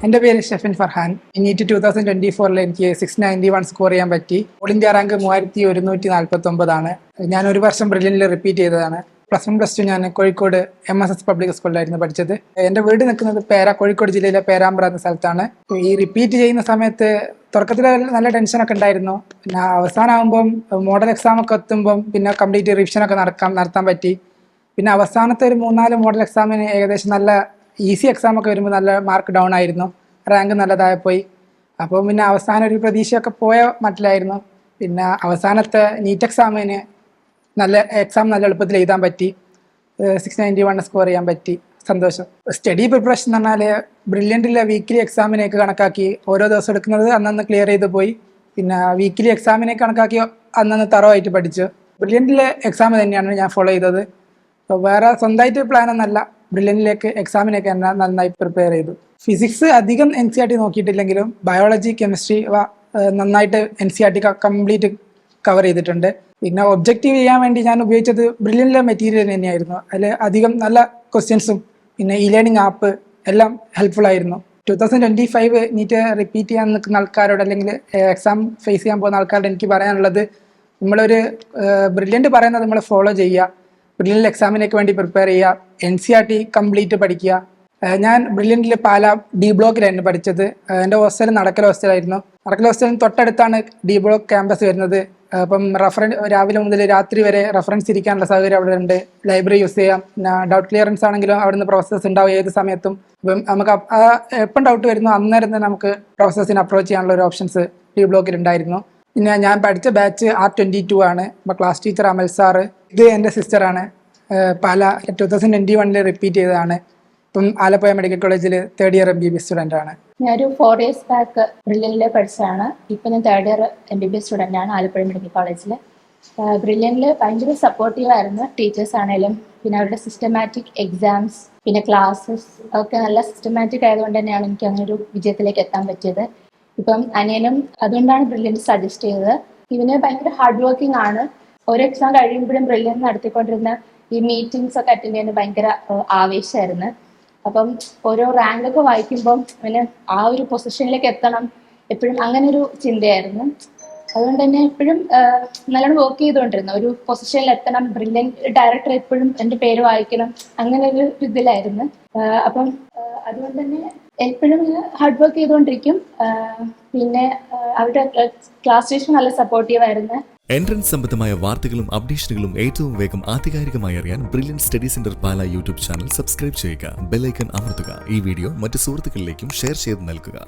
എൻ്റെ പേര് ഷെഫിൻ ഫർഹാൻ. നീറ്റ് 2024 എനിക്ക് 691 സ്കോർ ചെയ്യാൻ പറ്റി. ഓൾ ഇന്ത്യ റാങ്ക് 3149 ഞാൻ ഒരു വർഷം ബ്രില്യനിൽ റിപ്പീറ്റ് ചെയ്തതാണ്. +1 +2 ഞാൻ കോഴിക്കോട് MSS പബ്ലിക് സ്കൂളിലായിരുന്നു പഠിച്ചത്. എൻ്റെ വീട് നിൽക്കുന്നത് കോഴിക്കോട് ജില്ലയിലെ പേരാമ്പ്ര എന്ന സ്ഥലത്താണ്. ഈ റിപ്പീറ്റ് ചെയ്യുന്ന സമയത്ത് തുടക്കത്തിൽ നല്ല ടെൻഷനൊക്കെ ഉണ്ടായിരുന്നു. പിന്നെ അവസാനമാകുമ്പം മോഡൽ എക്സാം ഒക്കെ എത്തുമ്പം പിന്നെ കംപ്ലീറ്റ് റിവിഷനൊക്കെ നടത്താൻ പറ്റി. പിന്നെ അവസാനത്തെ ഒരു 3-4 മോഡൽ എക്സാമിന് ഏകദേശം നല്ല ഈസി എക്സാം ഒക്കെ വരുമ്പോൾ നല്ല മാർക്ക് ഡൗൺ ആയിരുന്നു, റാങ്ക് നല്ലതായി പോയി. അപ്പോൾ പിന്നെ അവസാനം ഒരു പ്രതീക്ഷയൊക്കെ പോയ മട്ടിലായിരുന്നു. പിന്നെ അവസാനത്തെ നീറ്റ് എക്സാമിന് നല്ല എളുപ്പത്തിൽ എഴുതാൻ പറ്റി. 691 സ്കോർ ചെയ്യാൻ പറ്റി. സന്തോഷം. സ്റ്റഡി പ്രിപ്പറേഷൻ എന്ന് പറഞ്ഞാൽ ബ്രില്യൻറ്റിലെ വീക്കിലി എക്സാമിനേക്ക് കണക്കാക്കി ഓരോ ദിവസം എടുക്കുന്നത് അന്നന്ന് ക്ലിയർ ചെയ്ത് പോയി. പിന്നെ വീക്കിലി എക്സാമിനെ കണക്കാക്കി അന്നന്ന് തറവായിട്ട് പഠിച്ചു. ബ്രില്യൻറ്റിലെ എക്സാം തന്നെയാണ് ഞാൻ ഫോളോ ചെയ്തത്. അപ്പോൾ വേറെ സ്വന്തമായിട്ട് പ്ലാനൊന്നല്ല, ബ്രില്യനിലേക്ക് എക്സാമിനൊക്കെ തന്നെ നന്നായി പ്രിപ്പയർ ചെയ്തു. ഫിസിക്സ് അധികം NCERT നോക്കിയിട്ടില്ലെങ്കിലും ബയോളജി, കെമിസ്ട്രി നന്നായിട്ട് NCERT കംപ്ലീറ്റ് കവർ ചെയ്തിട്ടുണ്ട്. പിന്നെ ഒബ്ജക്റ്റീവ് ചെയ്യാൻ വേണ്ടി ഞാൻ ഉപയോഗിച്ചത് ബ്രില്യനിലെ മെറ്റീരിയൽ തന്നെയായിരുന്നു. അതിൽ അധികം നല്ല ക്വസ്റ്റ്യൻസും പിന്നെ ലേണിംഗ് ആപ്പ് എല്ലാം ഹെൽപ്ഫുൾ ആയിരുന്നു. 2025 നീറ്റ് റിപ്പീറ്റ് ചെയ്യാൻ നിൽക്കുന്ന ആൾക്കാരോട് അല്ലെങ്കിൽ എക്സാം ഫേസ് ചെയ്യാൻ പോകുന്ന ആൾക്കാരോട് എനിക്ക് പറയാനുള്ളത്, നമ്മളൊരു ബ്രില്യൻറ്റ് പറയുന്നത് നമ്മൾ ഫോളോ ചെയ്യുക. ബ്രില്യൻ്റ് എക്സാമിനൊക്കെ വേണ്ടി പ്രിപ്പയർ ചെയ്യുക. NCERT കംപ്ലീറ്റ് പഠിക്കുക. ഞാൻ ബ്രില്യൻറ്റിൽ പാല D ബ്ലോക്കിലായിരുന്നു പഠിച്ചത്. എൻ്റെ ഹോസ്റ്റൽ നടക്കൽ ഹോസ്റ്റലായിരുന്നു. നടക്കൽ ഹോസ്റ്റലിന് തൊട്ടടുത്താണ് D ബ്ലോക്ക് ക്യാമ്പസ് വരുന്നത്. അപ്പം രാവിലെ മുതൽ രാത്രി വരെ റെഫറൻസ് ഇരിക്കാനുള്ള സൗകര്യം അവിടെ ഉണ്ട്. ലൈബ്രറി യൂസ് ചെയ്യാം. പിന്നെ ഡൗട്ട് ക്ലിയറൻസ് ആണെങ്കിലും അവിടുന്ന് പ്രൊഫസേഴ്സ് ഉണ്ടാവും ഏത് സമയത്തും. അപ്പം നമുക്ക് എപ്പം ഡൗട്ട് വരുന്നു അന്നേരം തന്നെ നമുക്ക് പ്രൊഫസേഴ്സിനെ അപ്രോച്ച് ചെയ്യാനുള്ള ഒരു ഓപ്ഷൻസ് D ബ്ലോക്കിൽ ഉണ്ടായിരുന്നു. പിന്നെ ഞാൻ പഠിച്ച ബാച്ച് R22 ആണ്. അപ്പോൾ ക്ലാസ് ടീച്ചർ അമൽ സാറ്. ഇത് എൻ്റെ സിസ്റ്ററാണ്. പാല 2021 റിപ്പീറ്റ് ചെയ്തതാണ്. ഇപ്പം ആലപ്പുഴ മെഡിക്കൽ കോളേജിൽ 3rd ഇയർ MBBS സ്റ്റുഡൻ്റ് ആണ്. ഞാനൊരു 4 years ബാക്ക് ബ്രില്യനിൽ പഠിച്ചതാണ്. ഇപ്പം ഞാൻ 3rd ഇയർ MBBS സ്റ്റുഡൻ്റ് ആണ് ആലപ്പുഴ മെഡിക്കൽ കോളേജിൽ. ബ്രില്യനിൽ ഭയങ്കര സപ്പോർട്ടീവ് ആയിരുന്നു ടീച്ചേഴ്സ് ആണെങ്കിലും. പിന്നെ അവരുടെ സിസ്റ്റമാറ്റിക് എക്സാംസ് പിന്നെ ക്ലാസ്സസ് ഒക്കെ നല്ല സിസ്റ്റമാറ്റിക് ആയതുകൊണ്ട് തന്നെയാണ് എനിക്ക് അങ്ങനെ ഒരു വിജയത്തിലേക്ക് എത്താൻ പറ്റിയത്. ഇപ്പം അനിയനും അതുകൊണ്ടാണ് ബ്രില്യൻറ്റ് സജസ്റ്റ് ചെയ്തത്. ഇവന് ഭയങ്കര ഹാർഡ് വർക്കിംഗ് ആണ്. ഓരോ എക്സാം കഴിയുമ്പോഴും ബ്രില്യൻറ്റ് നടത്തിക്കൊണ്ടിരുന്ന ഈ മീറ്റിംഗ്സ് ഒക്കെ അറ്റൻഡ് ചെയ്യുന്ന ഭയങ്കര ആവേശമായിരുന്നു. അപ്പം ഓരോ റാങ്കൊക്കെ വായിക്കുമ്പം അവന് ആ ഒരു പൊസിഷനിലേക്ക് എത്തണം, എപ്പോഴും അങ്ങനെ ഒരു ചിന്തയായിരുന്നു. അതുകൊണ്ട് തന്നെ എപ്പോഴും നല്ലോണം വർക്ക് ചെയ്തുകൊണ്ടിരുന്നു. ഒരു പൊസിഷനിൽ എത്തണം, ബ്രില്യൻറ്റ് ഡയറക്ടർ എപ്പോഴും എൻ്റെ പേര് വായിക്കണം, അങ്ങനെ ഒരു ഇതിലായിരുന്നു. അപ്പം അതുകൊണ്ട് തന്നെ എപ്പോഴും ഹാർഡ് വർക്ക് ചെയ്തുകൊണ്ടിരിക്കും. പിന്നെ അവരുടെ ക്ലാസ് ടീച്ചർ നല്ല സപ്പോർട്ടീവ് ആയിരുന്നു. എൻട്രൻസ് സംബന്ധമായ വാർത്തകളും അപ്ഡേഷനുകളും ഏറ്റവും വേഗം ആധികാരികമായി അറിയാൻ ബ്രില്യൻറ്റ് സ്റ്റഡി സെന്റർ പാല യൂട്യൂബ് ചാനൽ സബ്സ്ക്രൈബ് ചെയ്യുക. ബെൽ ഐക്കൺ അമർത്തുക. ഈ വീഡിയോ മറ്റ് സുഹൃത്തുക്കളിലേക്കും ഷെയർ ചെയ്ത് നൽകുക.